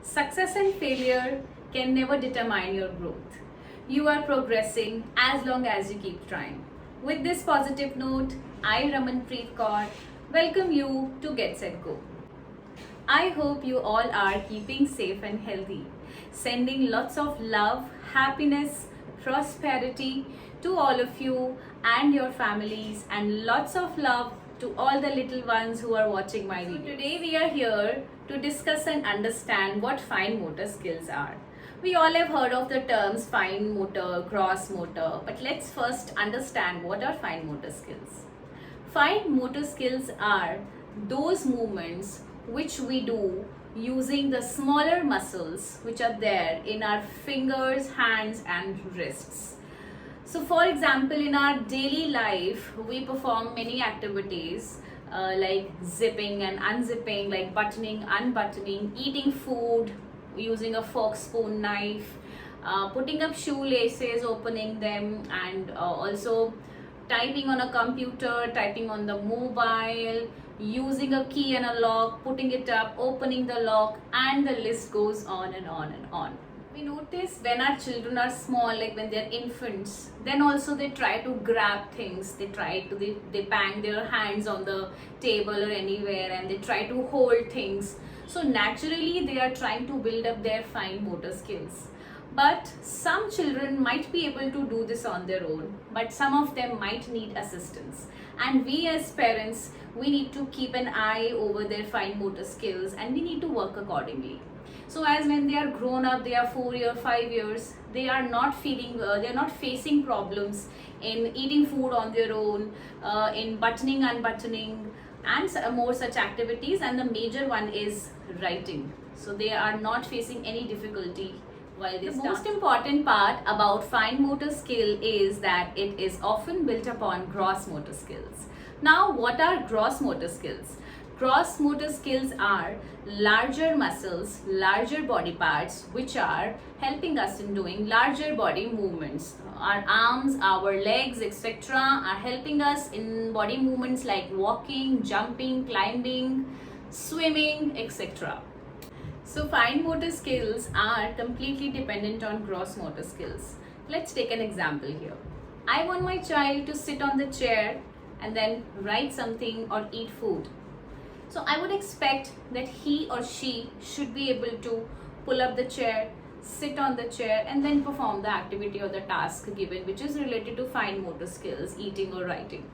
Success and failure can never determine your growth. You are progressing as long as you keep trying. With this positive note, I, Ramanpreet Kaur, welcome you to Get Set Go. I hope you all are keeping safe and healthy. Sending lots of love, happiness, prosperity to all of you and your families, and lots of love to all the little ones who are watching my video. So today we are here to discuss and understand what fine motor skills are. We all have heard of the terms fine motor, gross motor, but let's first understand what are fine motor skills. Fine motor skills are those movements which we do using the smaller muscles which are there in our fingers, hands and wrists. So for example, in our daily life, we perform many activities like zipping and unzipping, like buttoning, unbuttoning, eating food using a fork, spoon, knife, putting up shoelaces, opening them, and also typing on a computer, typing on the mobile, using a key and a lock, putting it up, opening the lock, and the list goes on and on and on. We notice when our children are small, like when they're infants, then also they try to grab things, they bang their hands on the table or anywhere, and they try to hold things. So naturally they are trying to build up their fine motor skills. But some children might be able to do this on their own, but some of them might need assistance. And we as parents, we need to keep an eye over their fine motor skills, and we need to work accordingly. So as when they are grown up, they are 4 years, 5 years, they are not facing problems in eating food on their own, in buttoning, unbuttoning, and more such activities. And the major one is writing. So they are not facing any difficulty while they start. The most important part about fine motor skill is that it is often built upon gross motor skills. Now, what are gross motor skills? Gross motor skills are larger muscles, larger body parts which are helping us in doing larger body movements. Our arms, our legs, etc. are helping us in body movements like walking, jumping, climbing, swimming, etc. So fine motor skills are completely dependent on gross motor skills. Let's take an example here. I want my child to sit on the chair and then write something or eat food. So I would expect that he or she should be able to pull up the chair, sit on the chair, and then perform the activity or the task given, which is related to fine motor skills, eating or writing.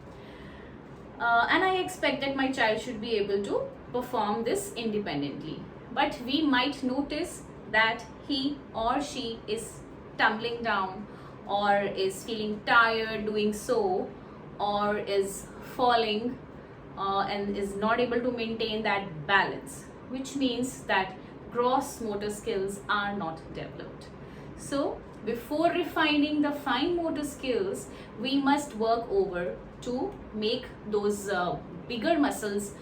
And I expect that my child should be able to perform this independently. But we might notice that he or she is tumbling down, or is feeling tired doing so, or is falling and is not able to maintain that balance, which means that gross motor skills are not developed. So before refining the fine motor skills, we must work over to make those bigger muscles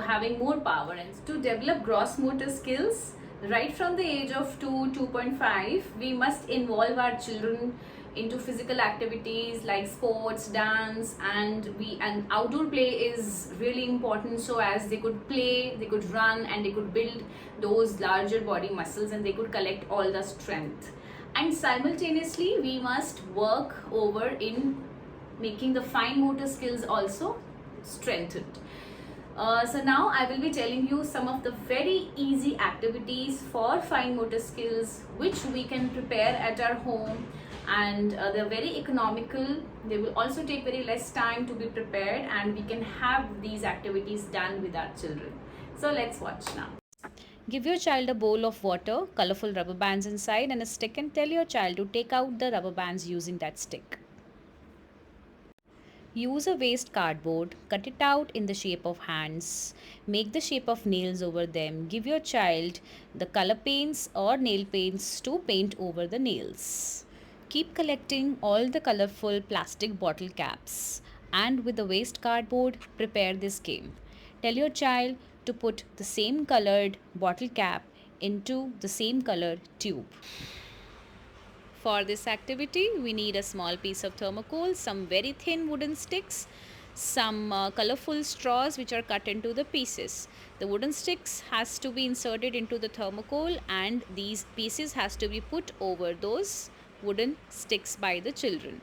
having more power. And to develop gross motor skills right from the age of 2.5, we must involve our children into physical activities like sports, dance, and outdoor play is really important, so as they could play, they could run, and they could build those larger body muscles, and they could collect all the strength. And simultaneously we must work over in making the fine motor skills also strengthened. So now I will be telling you some of the very easy activities for fine motor skills which we can prepare at our home, and they're very economical. They will also take very less time to be prepared, and we can have these activities done with our children. So let's watch now. Give your child a bowl of water, colorful rubber bands inside, and a stick, and tell your child to take out the rubber bands using that stick. Use a waste cardboard, cut it out in the shape of hands, make the shape of nails over them. Give your child the color paints or nail paints to paint over the nails. Keep collecting all the colorful plastic bottle caps, and with the waste cardboard, prepare this game. Tell your child to put the same colored bottle cap into the same color tube. For this activity, we need a small piece of thermocol, some very thin wooden sticks, some colorful straws which are cut into the pieces. The wooden sticks has to be inserted into the thermocol, and these pieces has to be put over those wooden sticks by the children.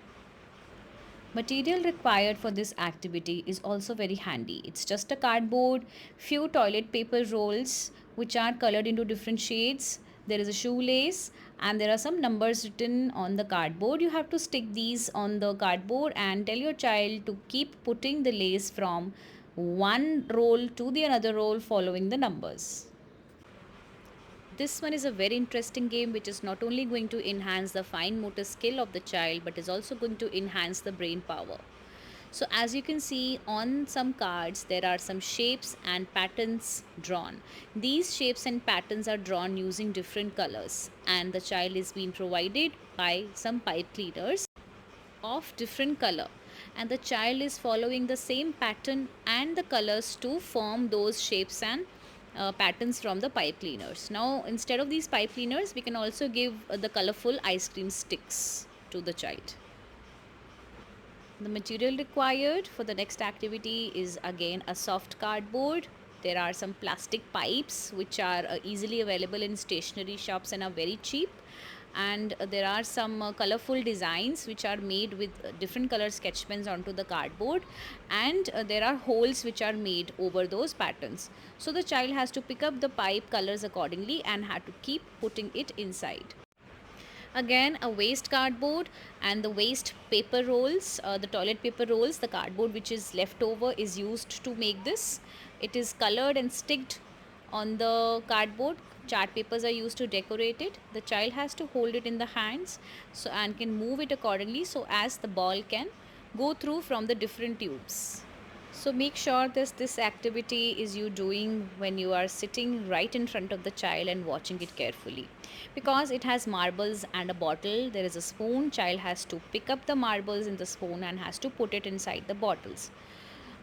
Material required for this activity is also very handy. It's just a cardboard, few toilet paper rolls which are colored into different shades. There is a shoelace and there are some numbers written on the cardboard. You have to stick these on the cardboard and tell your child to keep putting the lace from one roll to the another roll following the numbers. This one is a very interesting game which is not only going to enhance the fine motor skill of the child but is also going to enhance the brain power. So as you can see on some cards, there are some shapes and patterns drawn. These shapes and patterns are drawn using different colors, and the child is being provided by some pipe cleaners of different color, and the child is following the same pattern and the colors to form those shapes and patterns from the pipe cleaners. Now instead of these pipe cleaners, we can also give the colorful ice cream sticks to the child. The material required for the next activity is again a soft cardboard. There are some plastic pipes which are easily available in stationery shops and are very cheap. And there are some colorful designs which are made with different color sketch pens onto the cardboard, and there are holes which are made over those patterns. So the child has to pick up the pipe colors accordingly and have to keep putting it inside. Again, a waste cardboard and the waste paper rolls, the toilet paper rolls, the cardboard which is left over is used to make this. It is colored and sticked on the cardboard. Chart papers are used to decorate it. The child has to hold it in the hands so and can move it accordingly so as the ball can go through from the different tubes. So make sure this activity is you doing when you are sitting right in front of the child and watching it carefully. Because it has marbles and a bottle, there is a spoon. Child has to pick up the marbles in the spoon and has to put it inside the bottles.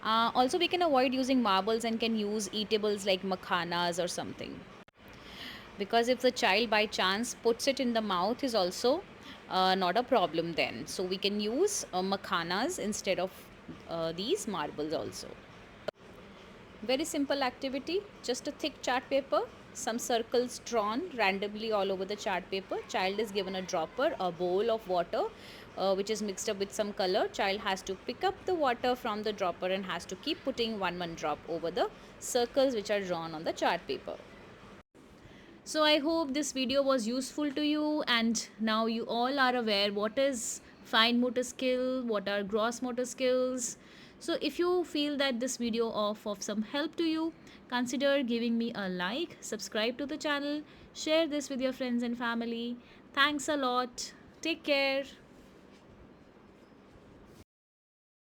Also, we can avoid using marbles and can use eatables like makhanas or something. Because if the child by chance puts it in the mouth is also not a problem then. So we can use makhanas instead of these marbles also. Very simple activity, just a thick chart paper, some circles drawn randomly all over the chart paper. Child is given a dropper, a bowl of water which is mixed up with some color. Child has to pick up the water from the dropper and has to keep putting one drop over the circles which are drawn on the chart paper. So I hope this video was useful to you, and now you all are aware what is fine motor skill, what are gross motor skills. So if you feel that this video of some help to you, consider giving me a like, subscribe to the channel, share this with your friends and family. Thanks a lot. Take care.